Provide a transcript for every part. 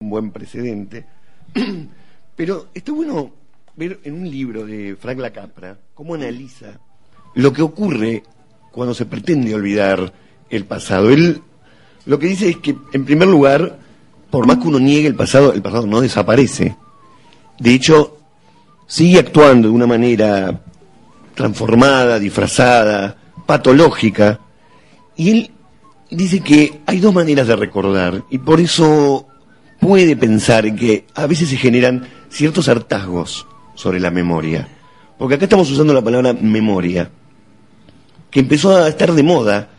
un buen precedente. Pero está bueno ver en un libro de Frank Lacapra cómo analiza lo que ocurre cuando se pretende olvidar el pasado. Él lo que dice es que, en primer lugar, por más que uno niegue el pasado no desaparece. De hecho, sigue actuando de una manera transformada, disfrazada, patológica. Y él dice que hay dos maneras de recordar, y por eso puede pensar en que a veces se generan ciertos hartazgos sobre la memoria. Porque acá estamos usando la palabra memoria, que empezó a estar de moda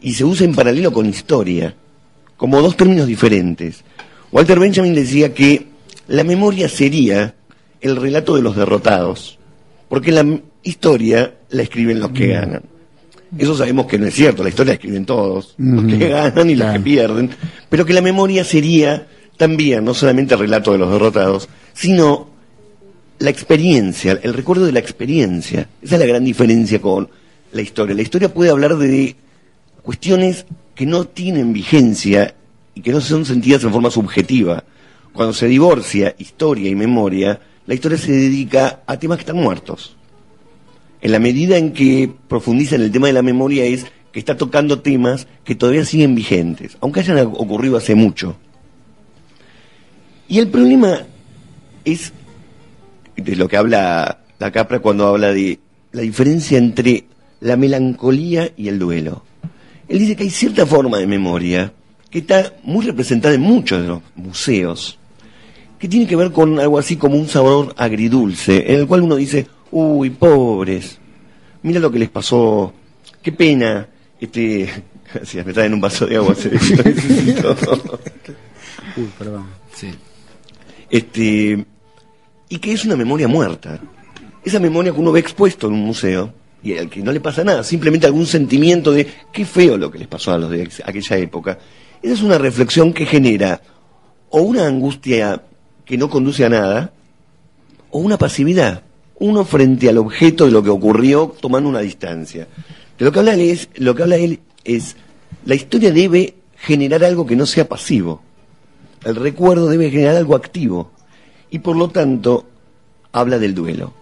y se usa en paralelo con historia, como dos términos diferentes. Walter Benjamin decía que la memoria sería el relato de los derrotados, porque la historia la escriben los que ganan. Eso sabemos que no es cierto, la historia la escriben todos, los que ganan y los que pierden, pero que la memoria sería también, no solamente el relato de los derrotados, sino la experiencia, el recuerdo de la experiencia. Esa es la gran diferencia con la historia. La historia puede hablar de cuestiones que no tienen vigencia y que no son sentidas en forma subjetiva. Cuando se divorcia historia y memoria, la historia se dedica a temas que están muertos. En la medida en que profundiza en el tema de la memoria es que está tocando temas que todavía siguen vigentes, aunque hayan ocurrido hace mucho. Y el problema es de lo que habla Lacapra cuando habla de la diferencia entre la melancolía y el duelo. Él dice que hay cierta forma de memoria que está muy representada en muchos de los museos, que tiene que ver con algo así como un sabor agridulce, en el cual uno dice: uy, pobres, mira lo que les pasó, qué pena, gracias, me traen un vaso de agua, Perdón, sí. Y que es una memoria muerta. Esa memoria que uno ve expuesto en un museo y al que no le pasa nada, simplemente algún sentimiento de qué feo lo que les pasó a los de aquella época. Esa es una reflexión que genera o una angustia que no conduce a nada, o una pasividad, uno frente al objeto de lo que ocurrió tomando una distancia. De lo que habla él es la historia debe generar algo que no sea pasivo. El recuerdo debe generar algo activo. Y por lo tanto, habla del duelo.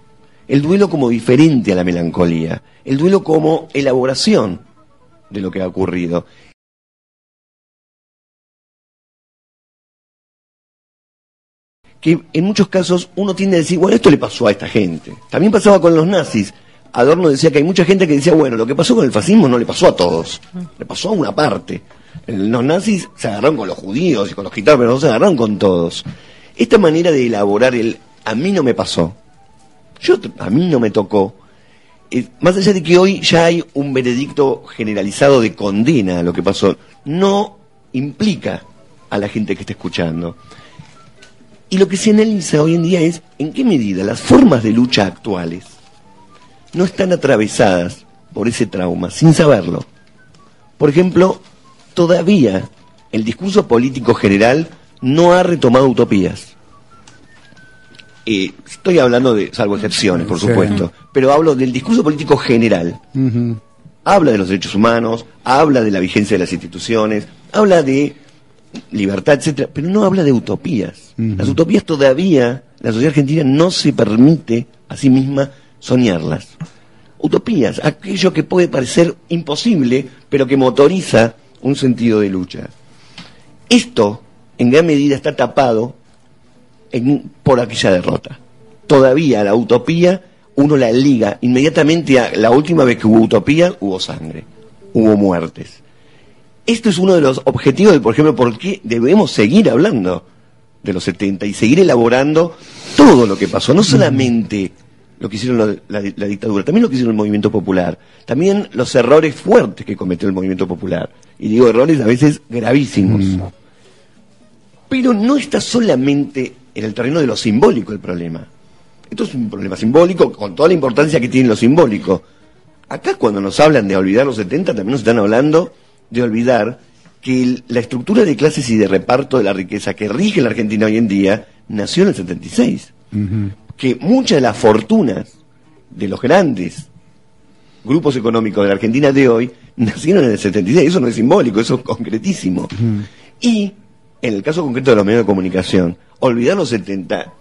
El duelo como diferente a la melancolía. El duelo como elaboración de lo que ha ocurrido. Que en muchos casos uno tiende a decir, bueno, esto le pasó a esta gente. También pasaba con los nazis. Adorno decía que hay mucha gente que decía, bueno, lo que pasó con el fascismo no le pasó a todos, le pasó a una parte. Los nazis se agarraron con los judíos y con los gitanos, pero no se agarraron con todos. Esta manera de elaborar el a mí no me pasó, a mí no me tocó, más allá de que hoy ya hay un veredicto generalizado de condena a lo que pasó, no implica a la gente que está escuchando. Y lo que se analiza hoy en día es en qué medida las formas de lucha actuales no están atravesadas por ese trauma, sin saberlo. Por ejemplo, todavía el discurso político general no ha retomado utopías. Estoy hablando de, salvo excepciones, por supuesto, pero hablo del discurso político general. Habla de los derechos humanos, habla de la vigencia de las instituciones, habla de libertad, etcétera, pero no habla de utopías. Las utopías todavía, la sociedad argentina no se permite a sí misma soñarlas. Utopías, aquello que puede parecer imposible, pero que motoriza un sentido de lucha. Esto, en gran medida, está tapado por aquella derrota. Todavía la utopía, uno la liga inmediatamente a la última vez que hubo utopía, hubo sangre, hubo muertes. Esto es uno de los objetivos de, por ejemplo, por qué debemos seguir hablando de los 70 y seguir elaborando todo lo que pasó, no solamente lo que hicieron la dictadura, también lo que hicieron el movimiento popular, también los errores fuertes que cometió el movimiento popular, y digo errores a veces gravísimos. Pero no está solamente en el terreno de lo simbólico el problema. Esto es un problema simbólico con toda la importancia que tiene lo simbólico. Acá cuando nos hablan de olvidar los 70 también nos están hablando de olvidar que la estructura de clases y de reparto de la riqueza que rige la Argentina hoy en día nació en el 76. Que muchas de las fortunas de los grandes grupos económicos de la Argentina de hoy nacieron en el 76. Eso no es simbólico, eso es concretísimo. Y en el caso concreto de los medios de comunicación, olvidar los 70,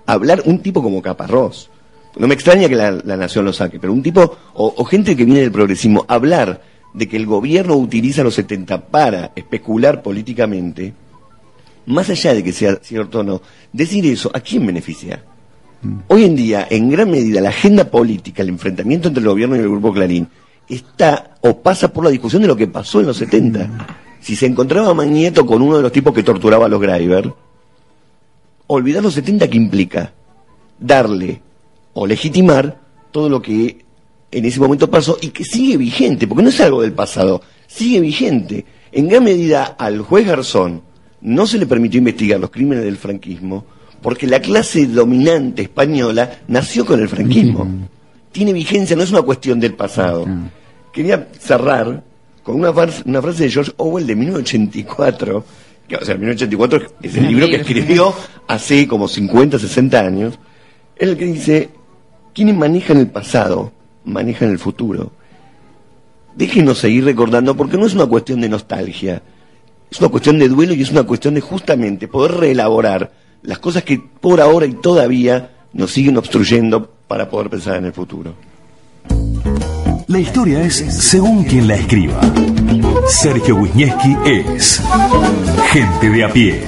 hablar un tipo como Caparrós. No me extraña que la Nación lo saque, pero un tipo, o gente que viene del progresismo, hablar de que el gobierno utiliza los 70 para especular políticamente, más allá de que sea cierto o no, decir eso, ¿a quién beneficia? Hoy en día, en gran medida, la agenda política, el enfrentamiento entre el gobierno y el Grupo Clarín, está o pasa por la discusión de lo que pasó en los 70. Si se encontraba Magneto con uno de los tipos que torturaba a los Greiber, olvidar los 70, ¿qué implica? Darle o legitimar todo lo que en ese momento pasó y que sigue vigente, porque no es algo del pasado, sigue vigente. En gran medida al juez Garzón no se le permitió investigar los crímenes del franquismo porque la clase dominante española nació con el franquismo. Tiene vigencia, no es una cuestión del pasado. Quería cerrar con una frase de George Orwell de 1984, que, o sea, 1984 es el libro que escribió hace como 50, 60 años, en el que dice: quienes manejan el pasado manejan el futuro. Déjenos seguir recordando, porque no es una cuestión de nostalgia, es una cuestión de duelo y es una cuestión de justamente poder reelaborar las cosas que por ahora y todavía nos siguen obstruyendo para poder pensar en el futuro. La historia es según quien la escriba. Sergio Wisniewski es Gente de a pie.